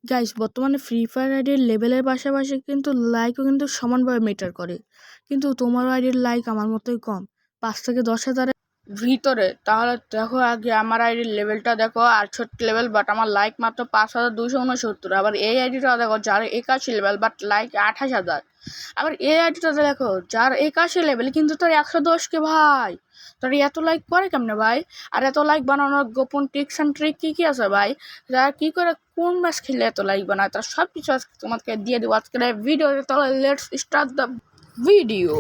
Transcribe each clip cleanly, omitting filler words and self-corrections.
Guys বর্তমানে free fire আইডির লেভেলের পাশাপাশি কিন্তু লাইকও কিন্তু সমানভাবে ম্যাটার করে। কিন্তু তোমার আইডির লাইক আমার মতোই কম, 5 থেকে 10 হাজারের ভিতরে। তাহলে দেখো আগে আমার আইডির লেভেলটা দেখো 68 লেভেল, বাট আমার লাইক মাত্র 5269। আবার এই আইডিটা দেখো যার 81 লেভেল বাট লাইক 28,000। আবার এই আইডিটা দেখো যার 81 লেভেল কিন্তু তার 110 কে ভাই। তোর এত লাইক করে কেমনে ভাই? আর এত লাইক বানানোর গোপন টিপস অ্যান্ড ট্রিক কি আছে ভাই? যারা কি করে কোন ম্যাচ খেলে এত লাইক বানায়, তার সব কিছু আজকে তোমাকে দিয়ে দেবো আজকের ভিডিওতে। তাহলে লেটস স্টার্ট দ্য ভিডিও।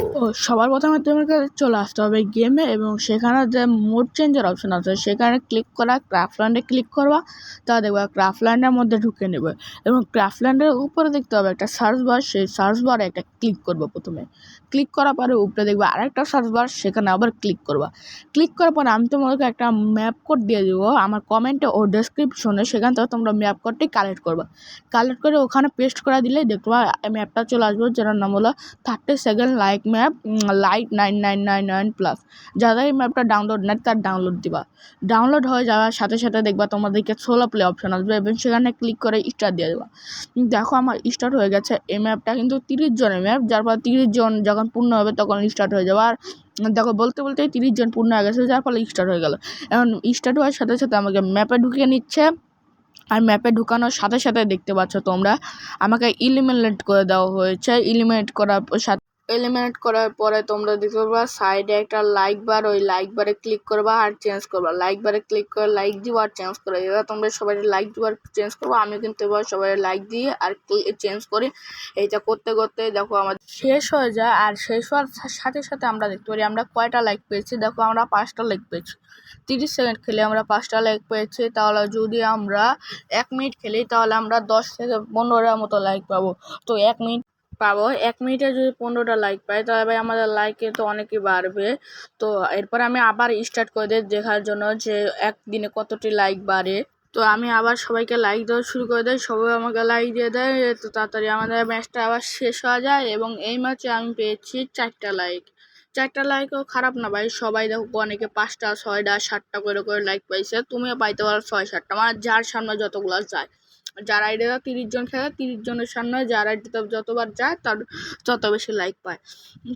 সবার প্রথমে তোমাকে চলে আসতে হবে গেমে, এবং সেখানে যে মোড চেঞ্জের অপশন আছে সেখানে ক্লিক করা, ক্রাফটল্যান্ডে ক্লিক করবা। তা দেখবা ক্রাফটল্যান্ডের মধ্যে ঢুকে নেবে, এবং ক্রাফটল্যান্ডের উপরে দেখতে হবে একটা সার্চ বার। সেই সার্চ বারে একটা ক্লিক করবা। প্রথমে ক্লিক করার পরে উপরে দেখবা আরেকটা সার্চ বার, সেখানে আবার ক্লিক করবা। ক্লিক করার পরে আমি তোমাকে একটা ম্যাপ কোড দিয়ে দেবো আমার কমেন্টে ও ডেসক্রিপশনে, সেখান থেকে তোমরা ম্যাপ কোডটি কালেক্ট করবা। কালেক্ট করে ওখানে পেস্ট করে দিলেই দেখবা ম্যাপটা চলে আসবে, যেটার নাম হলো 32 লাইক ম্যাপ, লাইট 9999+। যারা এই ম্যাপটা ডাউনলোড নেয় তার ডাউনলোড দিবা। ডাউনলোড হয়ে যাওয়ার সাথে সাথে দেখবা তোমাদেরকে সোলো প্লে অপশন আসবে, এবং সেখানে ক্লিক করে স্টার্ট দিয়ে দেবা। দেখো আমার স্টার্ট হয়ে গেছে। এই ম্যাপটা কিন্তু 30 জনের ম্যাপ, যার ফলে 30 জন যখন পূর্ণ হবে তখন স্টার্ট হয়ে যাবে। আর দেখো বলতে বলতেই 30 জন পূর্ণ হয়ে গেছে, যার ফলে স্টার্ট হয়ে গেল। এখন স্টার্ট হওয়ার সাথে সাথে আমাকে ম্যাপে ঢুকিয়ে নিচ্ছে। আর ম্যাপে ঢুকানোর সাথে সাথে দেখতে পাচ্ছ তোমরা আমাকে ইলিমিনেট করে দেওয়া হয়েছে। এলিমিনেট করার পরে তোমরা দেখতে পারবা সাইডে একটা লাইক বার, ওই লাইক বারে ক্লিক করবা আর চেঞ্জ করবা। লাইক বারে ক্লিক করে লাইক দিবা আর চেঞ্জ করবা। এবার তোমরা সবাই লাইক দিবা আর চেঞ্জ করবা। আমি কিন্তু এবার সবাই লাইক দিয়ে আর চেঞ্জ করি। এইটা করতে করতে দেখো আমাদের শেষ হয়ে যায়। আর শেষ হওয়ার সাথে সাথে আমরা দেখতে পারি আমরা কয়টা লাইক পেয়েছি। দেখো আমরা 5টা লাইক পেয়েছি। 30 সেকেন্ড খেলে আমরা 5টা লাইক পেয়েছি। তাহলে যদি আমরা 1 মিনিট খেলি তাহলে আমরা 10 থেকে 15টার মতো লাইক পাবো। তো 1 মিনিটে যদি 15টা লাইক পাই তাহলে ভাই আমাদের লাইকে তো অনেকই বাড়বে। তো এরপর আমি আবার স্টার্ট করে দিই দেখার জন্য যে একদিনে কতটি লাইক বাড়ে। তো আমি আবার সবাইকে লাইক দেওয়া শুরু করে দেয়, সবাই আমাকে লাইক দিয়ে দেয়। তো তাড়াতাড়ি আমাদের ম্যাচটা আবার শেষ হয়ে যায়, এবং এই ম্যাচে আমি পেয়েছি 4টা লাইক। 4টা লাইকও খারাপ না ভাই। সবাই দেখো অনেকে 5টা 6টা 7টা করে লাইক পাইছে। তুমিও পাইতে পারো 6-7টা, মানে যার সামনে যতগুলো যায়। যার আইডিতে 30 জন খেলে 30 জনের সামনে যার আইডিতে যতবার যায় তার তত বেশি লাইক পায়।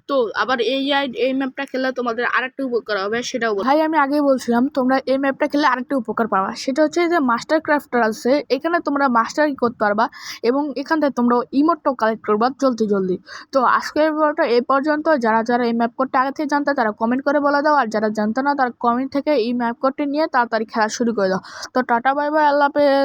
তো আবার এই ম্যাপটা খেলে তোমাদের আরেকটা উপকার হবে, সেটাও ভাই আমি আগেই বলছিলাম। তোমরা এই ম্যাপটা খেলে আরেকটা উপকার পাবা, সেটা হচ্ছে যে মাস্টার ক্রাফটার আছে, এখানে তোমরা মাস্টার করতে পারবা, এবং এখান থেকে তোমরা ইমোটটাও কালেক্ট করবা জলদি। তো আজকের ভিডিওটা এই পর্যন্ত। যারা যারা এই ম্যাপ কোডটা আগে থেকে জানতে তারা কমেন্ট করে বলে দাও, আর যারা জানতো না তারা কমেন্ট থেকে এই ম্যাপ কোডটি নিয়ে তাড়াতাড়ি খেলা শুরু করে দাও। তো টাটা বাই বাই, আল্লাহ হাফেজ।